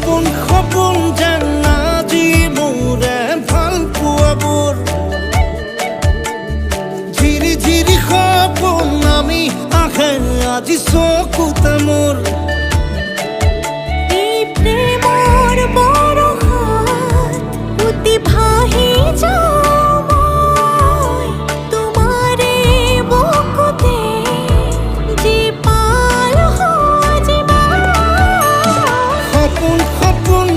সপোন সপোন যেন আজি মোৰে ভাল পোৱাবোৰ ঝিৰি ঝিৰি সপোন নামি আহে আজি চকুতে মোৰ এই প্ৰেমৰ বৰষাত উটি ভাহি যাওঁ মই তোমাৰে বুকুতে জীপাল সাজিবা সপোন সপোন